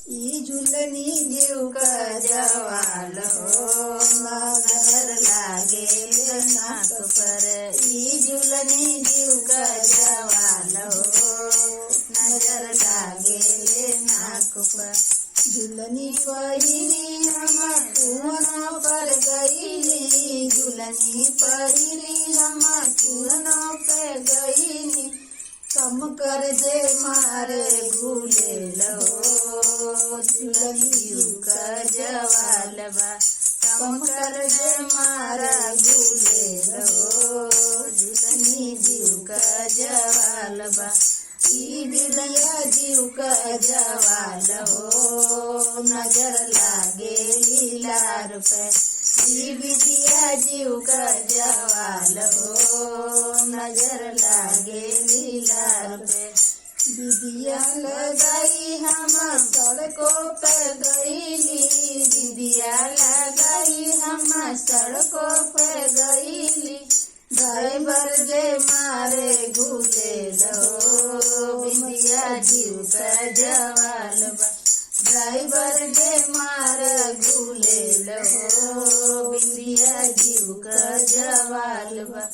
ई झुलनी जीव का जवाल हो, नजर लागे नाक पर। ई झुलनी जीव का जवाल हो, नजर लागे नाक पर। झुलनी पहिरी हम कुआं पर गईली, झुलनी पहिरी हम कुआं पर गईली। कम कर दे मारे भूले लो, झुलनी का जवाल बा। कम कर दे मारा भूले लो, झुलनी जीव का जवाल बा। ई बिलिया जीव का जवाल हो, नजर लागे लीलार पे। ई बिलिया जीव का जवाल हो, नजर लागे लीलार पे। दीदिया लगाई हम सड़कों पर गईली, दीदिया लगाई हम सड़कों पर गईली। ड्राइवर जे मारे घूले लो, बिंदिया जीव का जवाल बा। ड्राइवर जे मारे घूले लो, बिंदिया जीव का जवाल बा।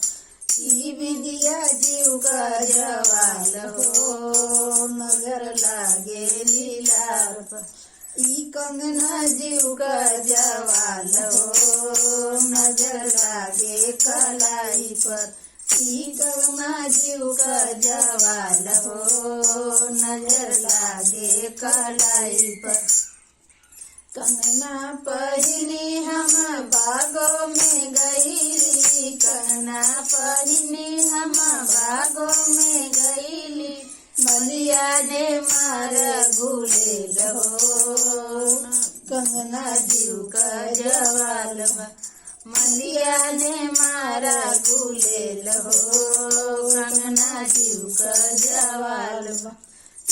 ई बिंदिया जीव का जवाल हो, नजर लागे लीलार पर। ई कंगना जीव का जवाल हो, नजर लागे कलाई पर। ई कंगना जीव का जवाल हो, नजर लागे कलाई पर। कंगना पहिरी हम बागों में गईली, कंगना पहिरी हम बागों में गईली। मलिया ने मारा घूले लो, कंगना जीव का जवाल बा। मलिया ने मारा घूले लो, कंगना जीव का जवाल बा।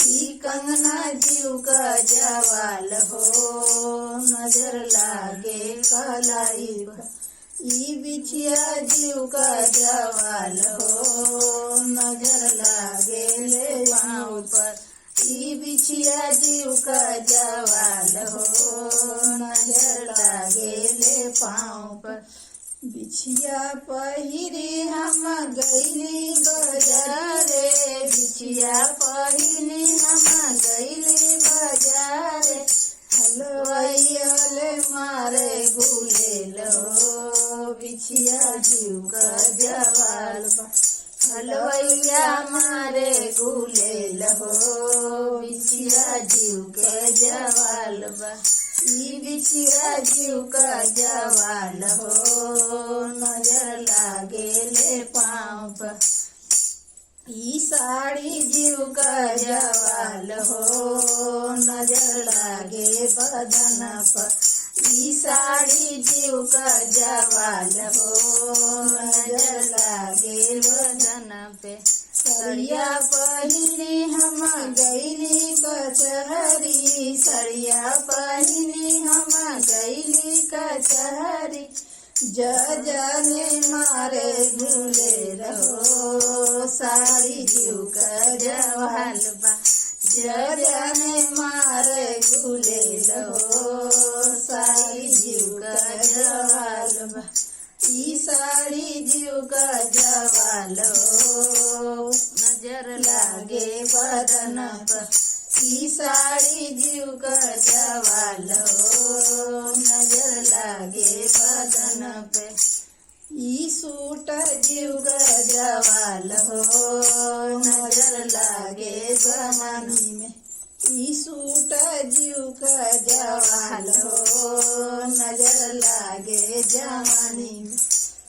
ई कंगना जीव का जवाल हो, नजर लागे कलाई पर। ई बिछिया जीव का जवाल हो, नजर लागे ले पाँव पर। ई बिछिया जीव का जवाल हो, नजर लागे ले पाँव पर। बिछिया पहिरी हम गईली बाजारे, बिछिया पहिरी हम गईली बाजारे। हलवाइया ले मारे घूले लो, बिछिया जीव का जवाल बा। हलवाइया मारे घूले लो, बिछिया जीव का जवाल बा। ई बिछिया जीव का जवाल हो, नजर लागे ले पाँव पर। ई साड़ी जीव का जवाल हो, नजर लागे बदन पर। ई साड़ी जीव का जवाल हो, नजर लागे बदन पे। सड़िया पहिरी हम गईली कचहरी, सड़िया पहिरी हम गईली कचहरी। जाने मारे भूले रहो, साड़ी जीव का जवाल बा। जाने मारे भूले रहो, साड़ी जीव का जवाल बा। ई साड़ी जीव का जवाल हो, नजर लागे बदन पर। ई साड़ी जीव का जवाल हो, नजर लागे बदन पे। ई सूट जीव का जवाल हो, नजर लागे जवानी में। ई सूट जीव का जवाल हो, नजर लागे जवानी में।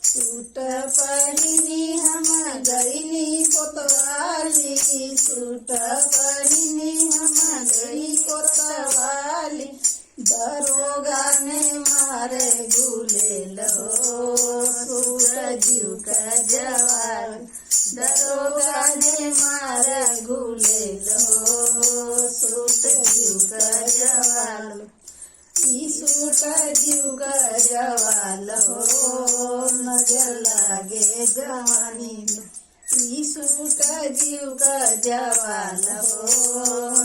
सूट पहिनी हम गईली कोतवाली, सूट पहिनी हम गई कोतवाली। दरोगा ने मारे घूले लो, सूट जीव का जवाल। दरोगा ने मारे घूले लो, सूट जीव का जवाल। ई सूट जीव का जवाल हो, नजर लागे जवानी में। ई सूट जीव का जवाल हो,